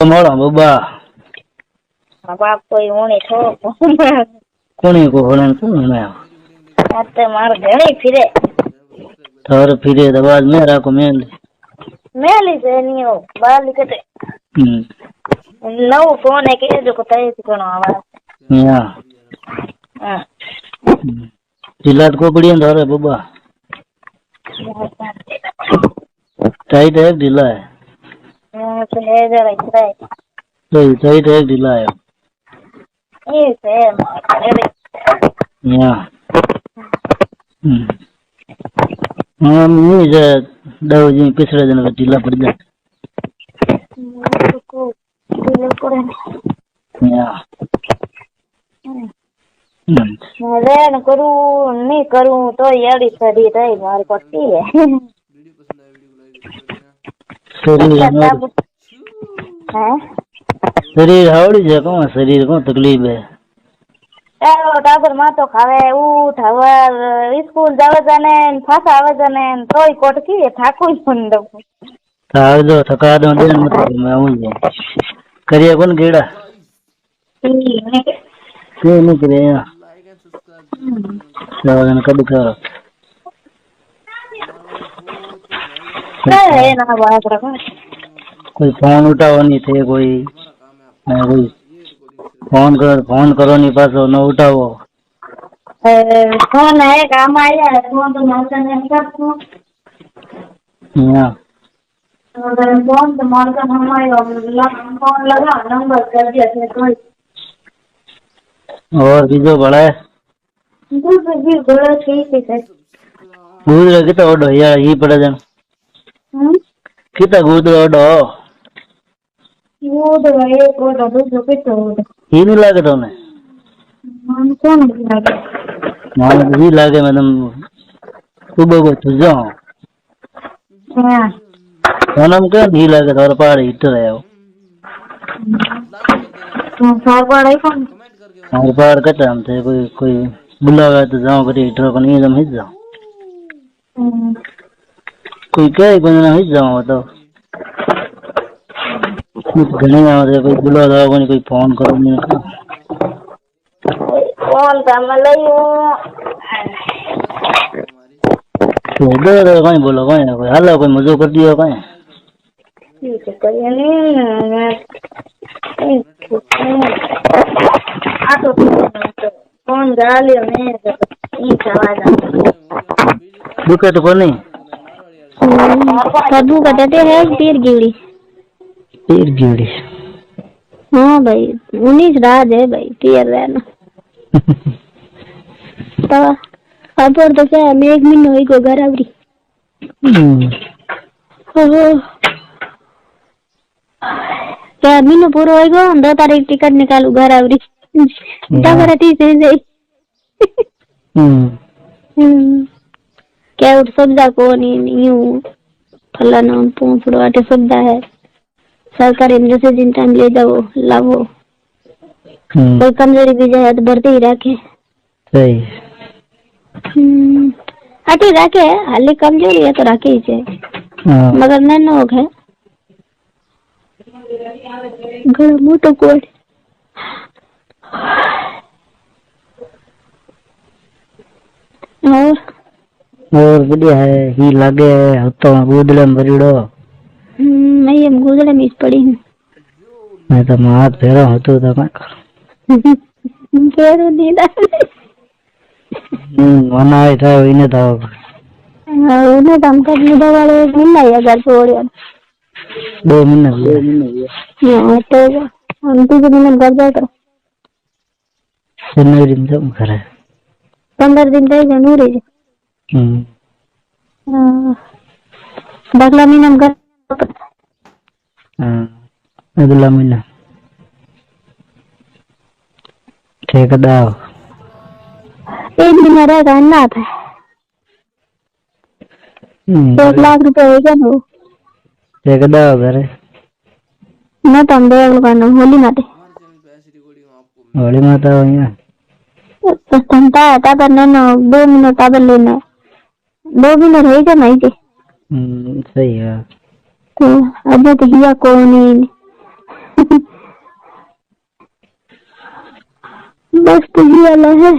मोड़ा बाबा बाप कोई होने छो कोनी को होने कोनी मैं आते मार घणी फिरे थार फिरे आवाज मेरा को मेली से नहीं हो बाली कटे नव फोन है के जो कोताई कोन आवाज या हां जिलात को बढ़िया थारे बाबा टाइट है ढीला है तो है जरा इतना सही टाइट है ढीला है ये से अरे या हम नहीं जे दो जी पिछले दिन का ढीला पड़ जाए को दिल करे या मैं न करूं नहीं करूं तो यारी सरी रही मार पट्टी है शरीर हैं शरीर हावड़ी है कौन शरीर को तकलीफ है ચાલો ટાબર માં તો ખાવે ઉઠ હવે સ્કૂલ જાવે જાને પાછા આવે જાને તોય કોટકી ઠાકોર મંડપ थार दो थका दो दिन मतलब मैं हूं जे करिए कौन गेड़ा के नहीं करे या सावन कब करो है ना बात रखो कोई फोन उठाओ नहीं थे कोई मैं कोई फोन करो नहीं पासो न उठाओ फोन है काम आया है फोन तो मारता नहीं करतो हां फोन तो मारता हमारे फोन लगा नंबर कर दिया से कोई और बीजो बड़ा है दूध भी बड़ा ठीक है गुद कितना ओडो यार ही पड़ा जन कितना गुद ओडो वो तो है को दूध जो पितो ही नहीं लागे तो ने मन कौन लगे मान भी लागे मैडम सुबह को तुझो हां सोनम के नहीं लागे तो पार हिट रहे हो तो सार पड़े कौन और पार कटा हम थे कोई बुलावा तो जाओ करी हिट को नहीं एकदम हिट जाओ कोई कहे कोई ना हिट जाओ तो घने आवे कोई बुला दो कोई फोन करो नहीं फोन काम लयो तो दे कोई बोलो कोई हालो कोई मजो कर दियो कोई ठीक है करिए नहीं आ तो फोन गालियो नहीं ये आवाज दुखे तो कोनी कद्दू कटाते हैं पीर गिड़ी हाँ भाई 19 राज है भाई पीर रहना तो अब तो क्या है मैं 1 महीना हुई को घर आवरी क्या महीना पूरा होएगा 2 तारीख टिकट निकालू घर आवरी तब राती से जाई क्या उठ सब्जा को नहीं यूं फलाना पूंछड़ो आटे सब्जा है सरकारी जैसे जिन टाइम ले जाओ लाओ कोई कमजोरी भी जाए तो भरते ही रखे सही आटे रखे हाली कमजोरी है तो रखे ही चाहिए मगर नैनो है घर मोटो कोड और बढ़िया है ही लागे तो गुदले में भरीड़ो मैं ये गुदले में पड़ी हूँ मैं तो हाथ फेरा होतो तो मैं फेरो नहीं मना है था इने था उन्हें काम कर मुदा वाले मिलना है घर छोड़ 2 महीने हां तो हम तो दिन घर जा कर जनवरी में जब करे 15 दिन रह जनवरी बगला महीना में घर अगला महीना ठेकेदार 1 महीना रहेगा ना था 1 लाख रुपए हो गया ना ठेकेदार करे ना तो हम देव का होली माता यहाँ तो संता ताबर नैनो 2 मिनट ताबर लेना 2 मिनट रहेगा नहीं जी सही है तो अबे तो हिया कोनी बस पुलिस वाला है।